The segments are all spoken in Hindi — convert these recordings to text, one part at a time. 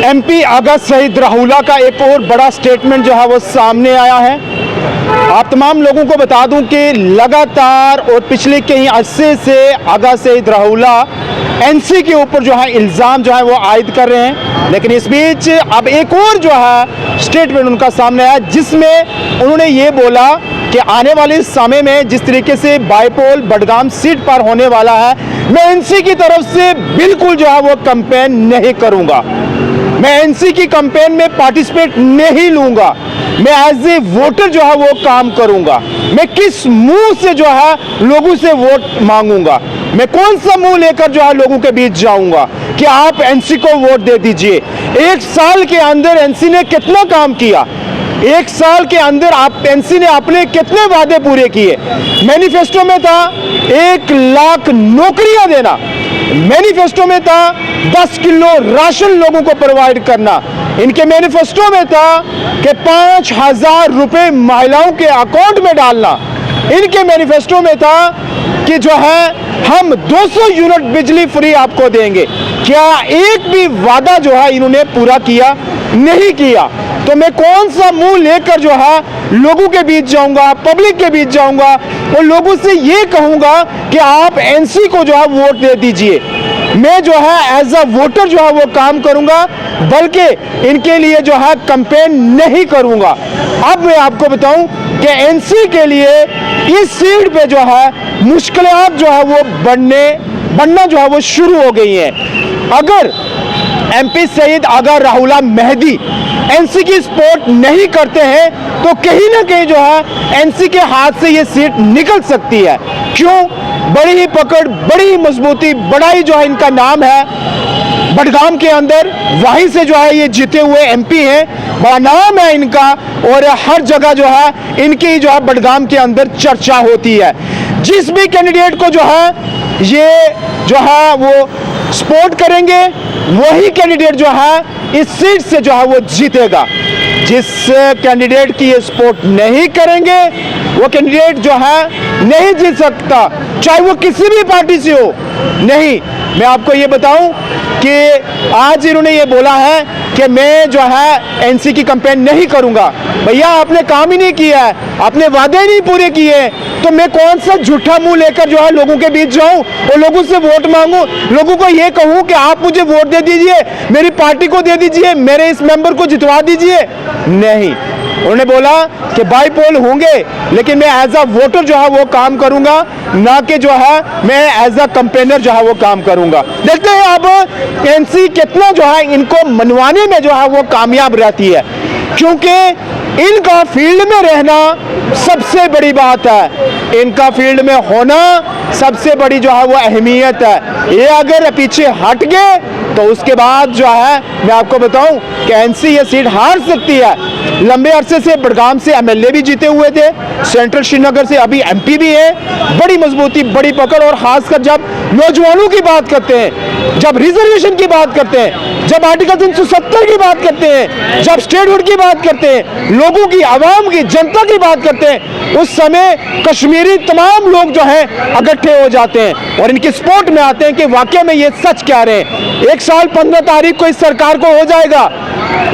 एमपी आगा सईद राहुला का एक और बड़ा स्टेटमेंट जो है वो सामने आया है। आप तमाम लोगों को बता दूं कि लगातार और पिछले कई अरसे से आगा सईद राहुला एनसी के ऊपर जो है इल्ज़ाम जो है वो आयद कर रहे हैं, लेकिन इस बीच अब एक और जो है स्टेटमेंट उनका सामने आया जिसमें उन्होंने ये बोला कि आने वाले समय में जिस तरीके से बाईपोल बडगाम सीट पर होने वाला है, मैं एनसी की तरफ से बिल्कुल जो है वो कैंपेन नहीं करूंगा, मैं एनसी की कैंपेन में पार्टिसिपेट नहीं लूंगा, मैं एज ए वोटर जो है वो काम करूंगा, मैं किस मुंह से जो है लोगों से वोट मांगूंगा, मैं कौन सा मुंह लेकर जो है लोगों के बीच जाऊंगा कि आप एनसी को वोट दे दीजिए। एक साल के अंदर एनसी ने कितना काम किया, एक साल के अंदर आप एनसी ने अपने कितने वादे पूरे किए। मैनिफेस्टो में था 1 लाख नौकरियां देना, मैनिफेस्टो में था 10 किलो राशन लोगों को प्रोवाइड करना, इनके मैनिफेस्टो में था कि 5,000 रुपए महिलाओं के अकाउंट में डालना, इनके मैनिफेस्टो में था कि जो है हम 200 यूनिट बिजली फ्री आपको देंगे। क्या एक भी वादा जो है इन्होंने पूरा किया? नहीं किया। तो मैं कौन सा मुंह लेकर जो है लोगों के बीच जाऊंगा, पब्लिक के बीच जाऊंगा और लोगों से ये कहूंगा कि आप एनसी को जो है वोट दे दीजिए। मैं जो है एज अ वोटर जो है वो काम करूंगा, बल्कि इनके लिए जो है कैंपेन नहीं करूंगा। अब मैं आपको बताऊं कि एनसी के लिए इस सीट पे जो है मुश्किलात जो है वो बढ़ना जो है वो शुरू हो गई हैं। अगर एमपी सईद आगा राहुला मेहदी एनसी की सपोर्ट नहीं करते हैं तो कहीं ना कहीं जो है एनसी के हाथ से ये सीट निकल सकती है। क्यों? बड़ी ही पकड़, बड़ी ही मजबूती, बड़ा ही जो है इनका नाम है बडगाम के अंदर, वहीं से जो है ये जीते हुए एमपी हैं, बड़ा नाम है इनका और हर जगह जो है इनकी जो है बडगाम के अंदर चर्चा होती है। जिस भी कैंडिडेट को जो है ये जो है वो सपोर्ट करेंगे वही कैंडिडेट जो है इस सीट से जो है वो जीतेगा। जिस कैंडिडेट की ये सपोर्ट नहीं करेंगे वो कैंडिडेट जो है नहीं जीत सकता, चाहे वो किसी भी पार्टी से हो। नहीं, मैं आपको ये बताऊं कि आज इन्होंने ये बोला है कि मैं जो है एनसी की कैंपेन नहीं करूंगा। भैया आपने काम ही नहीं किया है, आपने वादे नहीं पूरे किए, तो मैं कौन सा झूठा मुंह लेकर जो है लोगों के बीच जाऊं और लोगों से वोट मांगूं, लोगों को ये कहूं कि आप मुझे वोट दे दीजिए, मेरी पार्टी को दे दीजिए, मेरे इस मेंबर को जितवा दीजिए। नहीं, उन्होंने बोला कि बाईपोल होंगे लेकिन मैं एज अ वोटर जो है वो काम करूंगा, ना कि जो है मैं एज अ कैंपेनर जो है वो काम करूंगा। देखते हैं अब एनसी कितना जो है इनको मनवाने में जो है वो कामयाब रहती है, क्योंकि इनका फील्ड में रहना सबसे बड़ी बात है, इनका फील्ड में होना सबसे बड़ी जो है वो अहमियत है। ये अगर पीछे हट गए तो उसके बाद जो है मैं आपको बताऊं कि एनसी ये सीट हार सकती है। लंबे अरसे से बडगाम से एमएलए भी जीते हुए थे, सेंट्रल श्रीनगर से अभी एमपी भी है, बड़ी मजबूती, बड़ी पकड़। और खासकर जब नौजवानों की बात करते हैं, जब रिजर्वेशन की बात करते हैं, जब आर्टिकल 370 की बात करते हैं, जब स्टेटहुड की बात करते हैं, लोगों की, आवाम की, जनता की बात करते हैं, उस समय कश्मीरी तमाम लोग जो हैं इकट्ठे हो जाते हैं और इनकी सपोर्ट में आते हैं कि वाकई में ये सच कह रहे हैं। 1 साल 15 तारीख को इस सरकार को हो जाएगा,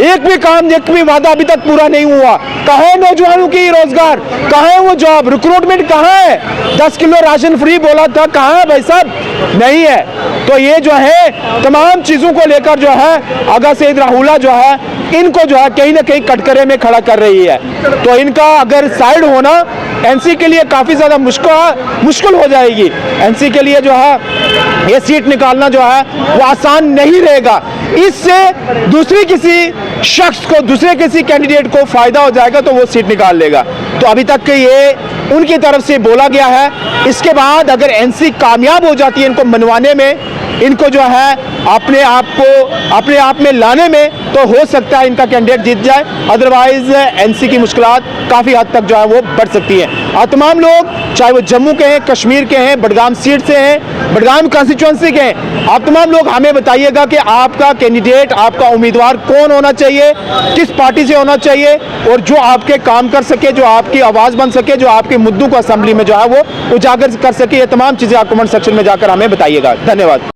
एक भी काम, एक भी वादा अभी तक पूरा नहीं हुआ। कहाँ है नौजवानों की रोजगार, कहाँ है वो जॉब, रिक्रूटमेंट कहाँ है? 10 किलो राशन फ्री बोला था, कहाँ है भाई साहब? नहीं है। तो ये जो है तमाम चीजों को लेकर जो है आगा सईद राहुला जो है इनको जो है कहीं ना कहीं कटघरे में खड़ा कर रही है। तो इनका अगर साइड होना एनसी के लिए काफी ज्यादा मुश्किल हो जाएगी। एनसी के लिए जो है ये सीट निकालना जो है वो आसान नहीं रहेगा। इससे दूसरे किसी शख्स को, दूसरे किसी कैंडिडेट को फायदा हो जाएगा तो वो सीट निकाल लेगा। तो अभी तक ये उनकी तरफ से बोला गया है। इसके बाद अगर एनसी कामयाब हो जाती है इनको मनवाने में, इनको जो है अपने आप में लाने में, तो हो सकता है इनका कैंडिडेट जीत जाए। अदरवाइज एनसी की मुश्किलात काफ़ी हद तक जो है वो बढ़ सकती हैं। और तमाम लोग, चाहे वो जम्मू के हैं, कश्मीर के हैं, बडगाम सीट से हैं, बडगाम कॉन्स्टिट्यूंसी के हैं, आप तमाम लोग हमें बताइएगा कि आपका कैंडिडेट, आपका उम्मीदवार कौन होना चाहिए, किस पार्टी से होना चाहिए और जो आपके काम कर सके, जो आपकी आवाज़ बन सके, जो आपके मुद्दों को असेंबली में जो है वो उजागर कर सके। ये तमाम चीज़ें आप कमेंट सेक्शन में जाकर हमें बताइएगा। धन्यवाद।